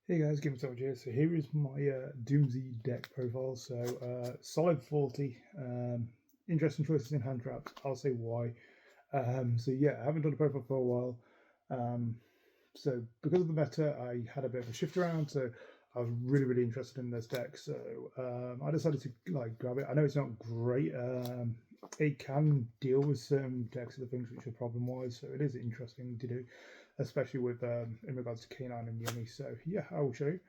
Hey guys, GameSandwich here. So here is my DoomZ deck profile. So solid 40. Interesting choices in hand traps. I'll say why. So yeah, I haven't done a profile for a while. Um, so because of the meta, I had a bit of a shift around. So I was really interested in this deck. So I decided to grab it. I know it's not great. It can deal with certain decks of the things which are problem wise. So it is interesting to do, especially with in regards to K9 and Yummy. So yeah, I will show you.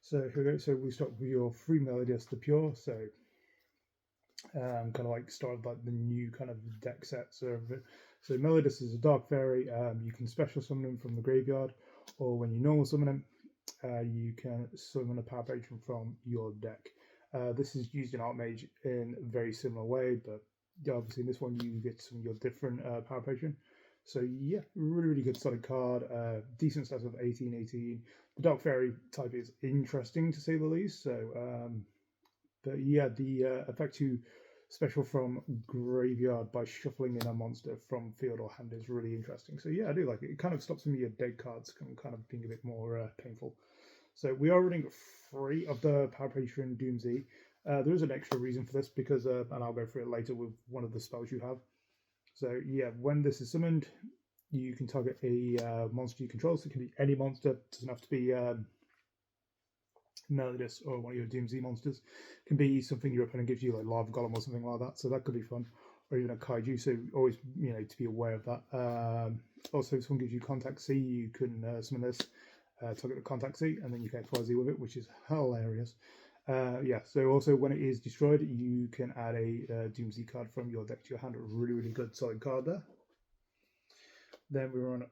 So here we go. So we start with your free Melodius the Pure. So kind of like start like the new kind of deck set. So Melodius is a Dark Fairy. You can special summon him from the graveyard, or when you normal summon him, you can summon a Power Patron from your deck. This is used in Archmage in a very similar way, but obviously in this one you get some of your different Power Patron. So yeah, really good solid card. Decent stats of 18. The Dark Fairy type is interesting to say the least. So, but yeah, the effect to special from graveyard by shuffling in a monster from field or hand is really interesting. So yeah, I do like it. It kind of stops some of your dead cards from kind of being a bit more painful. So we are running 3 of the Power Patron DoomZ. There is an extra reason for this because, and I'll go through it later with one of the spells you have. So yeah, when this is summoned, you can target a monster you control. So it can be any monster. It doesn't have to be Melodius or one of your DoomZ monsters. It can be something your opponent gives you, like Lava Golem or something like that. So that could be fun. Or even a Kaiju. So always, to be aware of that. Also, if someone gives you Contact C, you can summon this, target the Contact C, and then you can XYZ with it, which is hilarious. Yeah, so also when it is destroyed, you can add a DoomZ card from your deck to your hand. A really good solid card there. Then we run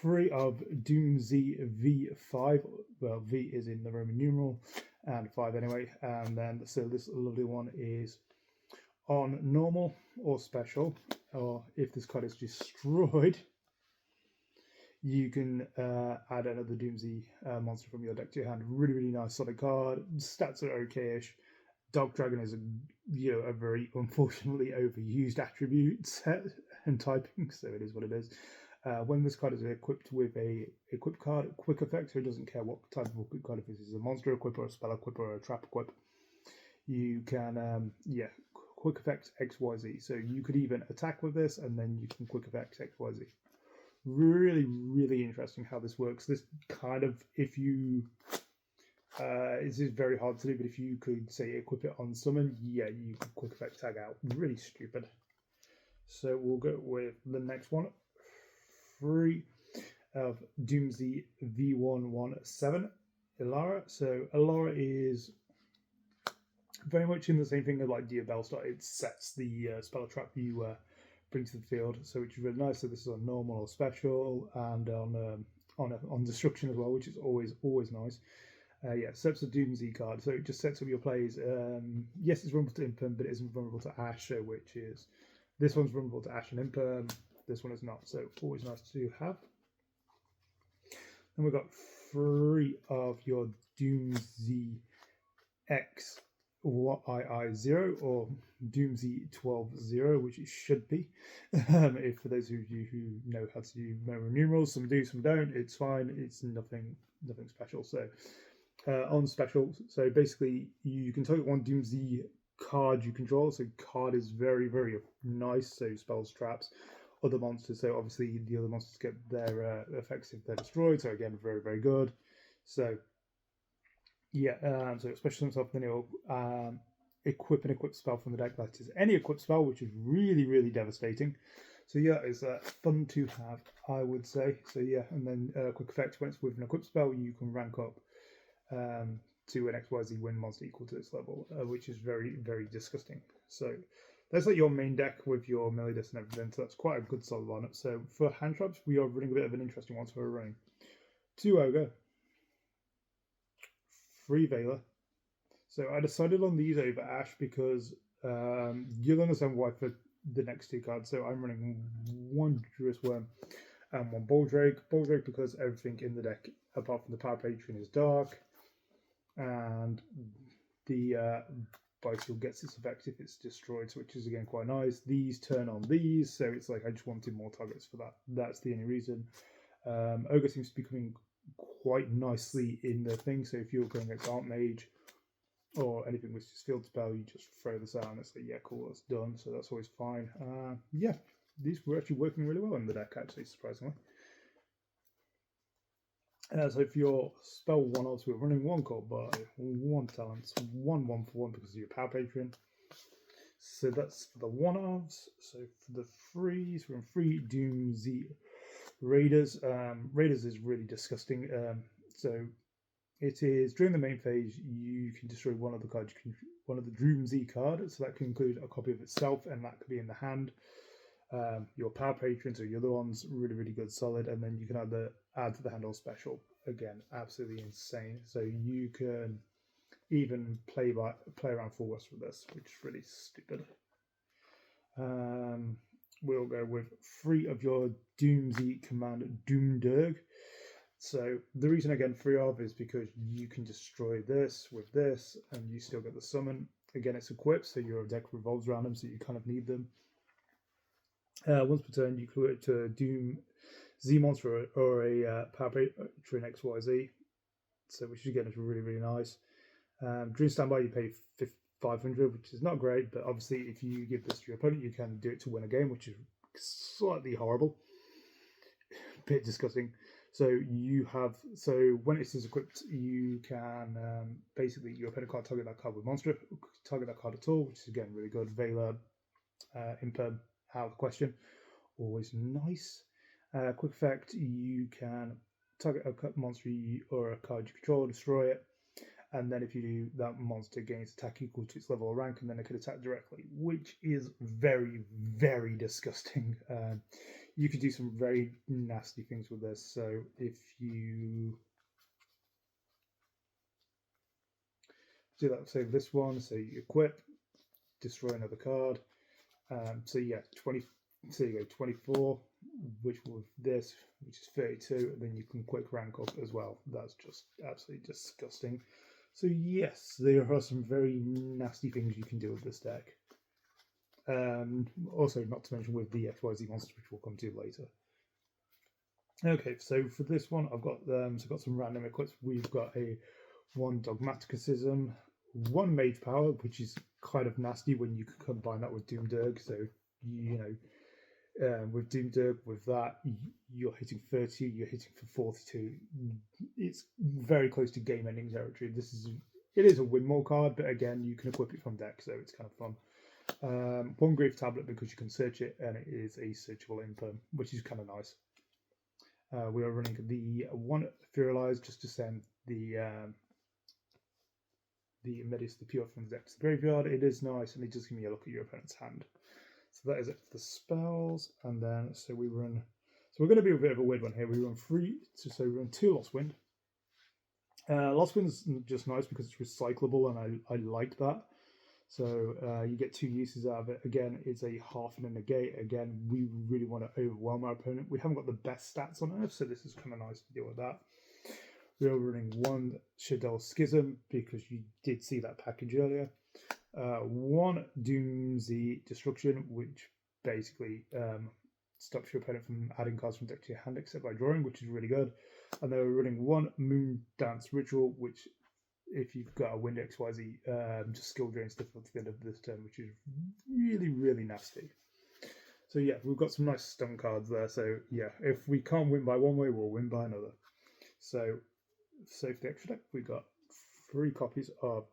3 of DoomZ V5. Well, V is in the Roman numeral, and 5 anyway. And then, so this lovely one is on normal or special, or if this card is destroyed, you can add another DoomZ monster from your deck to your hand. Really nice solid card. Stats are okay-ish. Dog Dragon is a very unfortunately overused attribute set and typing, so it is what it is. When this card is equipped with a equip card, quick effect, so it doesn't care what type of equip card, if this is a monster equip or a spell equip or a trap equip, you can quick effect XYZ. So you could even attack with this, and then you can quick effect XYZ. Really interesting how this works. This kind of, if you this is very hard to do, but if you could say equip it on summon, yeah, you could quick effect tag out. Really stupid. So we'll go with the next one. 3 of DoomZ V117 Ilara. So Ilara is very much in the same thing as like Dia Bellstar. It sets the spell trap you bring to the field, so which is really nice. So this is on normal or special, and on destruction as well, which is always nice. Yeah, sets a DoomZ card, so it just sets up your plays. Yes, it's vulnerable to Imperm, but it isn't vulnerable to Ash, which is this one's vulnerable to Ash and Imperm. This one is not, so always nice to have. Then we've got 3 of your DoomZ X II0 or DoomZ 12-0, which it should be. If for those of you who know how to do Roman numerals, some do, some don't. It's fine. It's nothing special. So on special, so basically you can target one DoomZ card you control. So card is very nice. So spells, traps, other monsters. So obviously the other monsters get their effects if they're destroyed. So again, very good. So yeah, so special himself, then he'll equip an equipped spell from the deck. That is any equipped spell, which is really devastating. So yeah, it's fun to have, I would say. So yeah, and then quick effect, when it's with an equipped spell, you can rank up to an XYZ win monster equal to this level, which is very disgusting. So that's like your main deck with your Melodius and everything. So that's quite a good solid lineup. So for hand traps, we are running a bit of an interesting one. So we're running 2 Ogre, 3 Veiler. So I decided on these over Ash because you'll understand why for the next 2 cards. So I'm running 1 Druid's Worm and 1 Baldrake. Baldrake because everything in the deck, apart from the Power Patron, is dark. And the Bestial gets its effect if it's destroyed, which is again quite nice. These turn on these, so it's like I just wanted more targets for that. That's the only reason. Ogre seems to be becoming quite nicely in the thing. So if you're going against Art Mage or anything with just field spell, you just throw this out and it's like, yeah, cool, that's done. So that's always fine. Yeah, these were actually working really well in the deck, actually, surprisingly. So if your spell one-offs, we're running one card by 1 talent, 1 for 1 because of your power patron. So that's for the one-offs. So for the threes, we're on 3 DoomZ Raiders. Raiders is really disgusting. So it is during the main phase, you can destroy one of the cards. One of the DoomZ card, so that can include a copy of itself, and that could be in the hand. Your power patrons or your other ones, really good, solid, and then you can either add to the hand or special. Again, absolutely insane. So you can even play around full west with this, which is really stupid. We'll go with 3 of your DoomZ command Doomderg. So the reason again 3 of is because you can destroy this with this, and you still get the summon. Again, it's equipped, so your deck revolves around them, so you kind of need them. Once per turn, you can equip to a Doom Z monster or a power patron XYZ, so which again is really nice. During standby, you pay 500, which is not great, but obviously if you give this to your opponent, you can do it to win a game, which is slightly horrible, bit disgusting. So when it is equipped, you can basically your opponent can't target that card with monster, target that card at all, which is again really good. Veiler, Imperm, out of the question, always nice. Quick effect, you can target a monster or a card you control, destroy it, and then if you do, that monster gains attack equal to its level or rank, and then it can attack directly, which is very disgusting. You could do some very nasty things with this. So if you do that, say this one, so you equip, destroy another card. So yeah, 20. So you go 24, which with this, which is 32, and then you can quick rank up as well. That's just absolutely disgusting. So yes, there are some very nasty things you can do with this deck. Also, not to mention with the XYZ monster, which we'll come to later. Okay, so for this one, I've got some random equips. We've got a 1 Dogmaticism, 1 Mage Power, which is kind of nasty when you can combine that with Doomderg. So with Doomderg, with that, you're hitting 30, you're hitting for 42. It's very close to game-ending territory. It is a win more card, but again, you can equip it from deck, so it's kind of fun. 1 Grave Tablet because you can search it, and it is a searchable imperm, which is kind of nice. We are running the 1 Etherealize just to send the Medis the Pure from the deck to the graveyard. It is nice, and it does give me a look at your opponent's hand. So that is it for the spells, and then we're going to be a bit of a weird one here. We run 3, so we run 2 Lost Wind. Lost Wind is just nice because it's recyclable, and I like that. So you get 2 uses out of it. Again, it's a half and a negate. Again, we really want to overwhelm our opponent. We haven't got the best stats on Earth, so this is kind of nice to deal with that. We are running 1 Shadell Schism because you did see that package earlier. 1 DoomZ Destruction, which basically stops your opponent from adding cards from deck to your hand except by drawing, which is really good. And then we're running 1 Moon Dance Ritual, which if you've got a Wind XYZ, just skill drains difficult to the end of this turn, which is really nasty. So yeah, we've got some nice stun cards there. So yeah, if we can't win by one way, we'll win by another. So for the extra deck, we got 3 copies of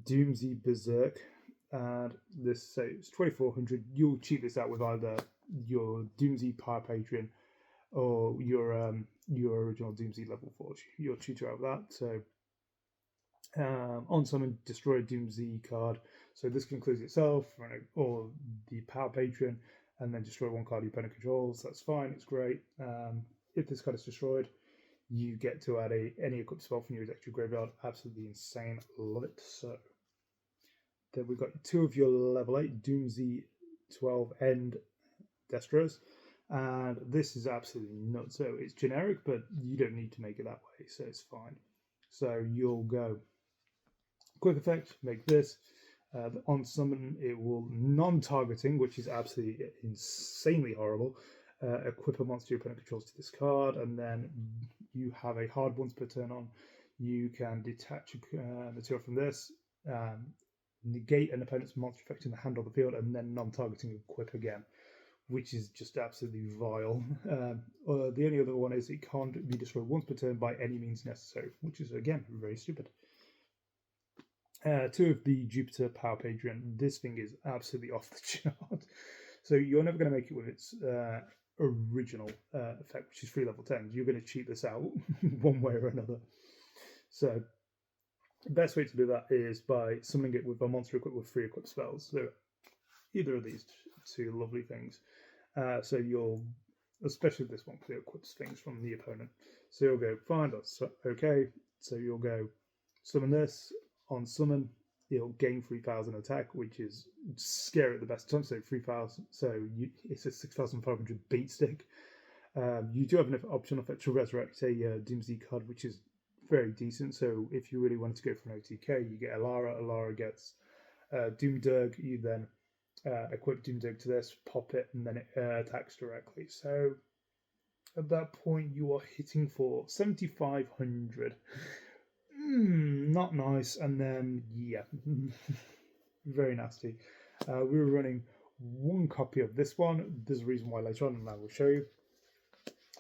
DoomZ Berserk, and this it's 2400. You'll cheat this out with either your DoomZ Power Patron or your original DoomZ level 4. You'll cheat out with that. So on summon, destroy a DoomZ card. So this can include itself or the Power Patron, and then destroy 1 card your opponent controls. That's fine. It's great. If this card is destroyed, you get to add any equipped spell from your deck to your graveyard. Absolutely insane. Love it. So then we've got 2 of your level 8 DoomZ 12 End Destros. And this is absolutely nuts. So it's generic, but you don't need to make it that way. So it's fine. So you'll go quick effect, make this. On summon, it will non-targeting, which is absolutely insanely horrible. equip a monster your opponent controls to this card, and then you have a hard once per turn on. You can detach material from this, negate an opponent's monster effect in the hand or the field, and then non-targeting equip again, which is just absolutely vile. The only other one is it can't be destroyed once per turn by any means necessary, which is, again, very stupid. 2 of the Jupiter Power Patron. This thing is absolutely off the chart. So you're never going to make it with its original effect, which is 3 level 10s. You're going to cheat this out one way or another. So the best way to do that is by summoning it with a monster equipped with 3 equipped spells. So either of these 2 lovely things. So you'll, especially this one, because it equips things from the opponent. So you'll go, fine, that's okay. So you'll go summon this. On summon, you'll gain 3,000 attack, which is scary at the best time. So 3,000. So it's a 6,500 beat stick. You do have an option effect to resurrect a DoomZ card, which is very decent. So if you really wanted to go for an OTK, you get Alara. Alara gets DoomDurg. You then equip DoomDurg to this, pop it, and then it attacks directly. So at that point, you are hitting for 7,500. Not nice. And then, yeah, very nasty. We were running 1 copy of this one. There's a reason why later on, and I will show you.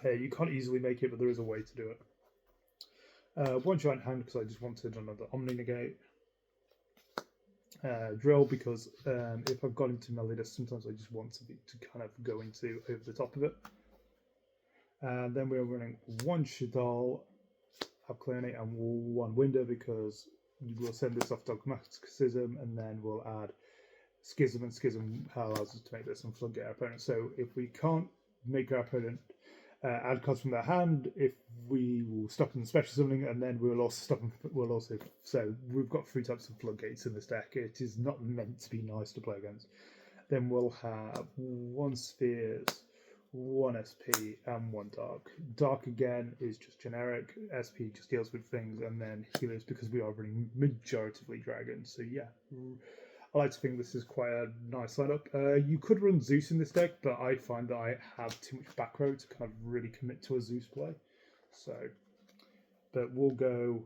You can't easily make it, but there is a way to do it. 1 giant hand, because I just wanted another Omni Negate. Drill, because if I've got into Melodus, sometimes I just want to kind of go into over the top of it. Then we're running 1 Shadal, Abclonate, and 1 Window, because we'll send this off Dogmatism, and then we'll add Schism, and Schism allows us to make this and floodgate our opponent. So if we can't make our opponent add cards from their hand, if we will stop them special summoning, and then we'll also stop them. So we've got 3 types of floodgates in this deck. It is not meant to be nice to play against. Then we'll have 1 Spheres, 1 SP, and 1 Dark. Dark again is just generic. SP just deals with things, and then Healers, because we are running majoritively dragons. So yeah, I like to think this is quite a nice lineup. You could run Zeus in this deck, but I find that I have too much back row to kind of really commit to a Zeus play. So, but we'll go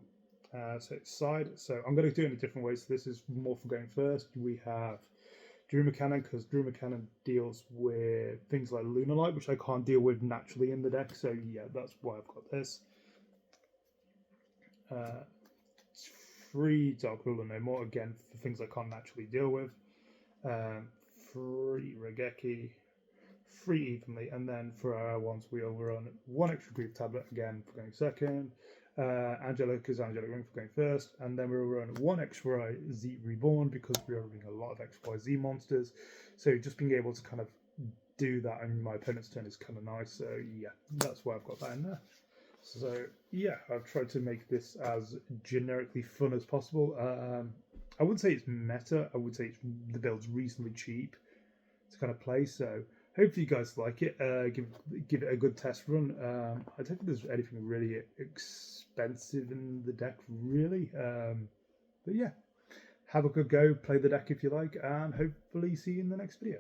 so it's side. So I'm going to do it in a different way. So this is more for going first. We have Druma Cannon, because Druma Cannon deals with things like Lunar Light, which I can't deal with naturally in the deck. So yeah, that's why I've got this. 3 Dark Ruler No More, again, for things I can't naturally deal with. 3 Regeki, 3 Evenly, and then for our ones we overrun 1 extra Grief Tablet, again, for going second. Angelic is Angelic Ring for going first, and then we'll run 1 XYZ Reborn, because we are running a lot of XYZ monsters. So just being able to kind of do that on my opponent's turn is kind of nice. So yeah, that's why I've got that in there. So yeah, I've tried to make this as generically fun as possible. I wouldn't say it's meta. I would say the build's reasonably cheap to kind of play. So hopefully you guys like it. Give it a good test run. I don't think there's anything really expensive in the deck, really. But yeah, have a good go. Play the deck if you like, and hopefully see you in the next video.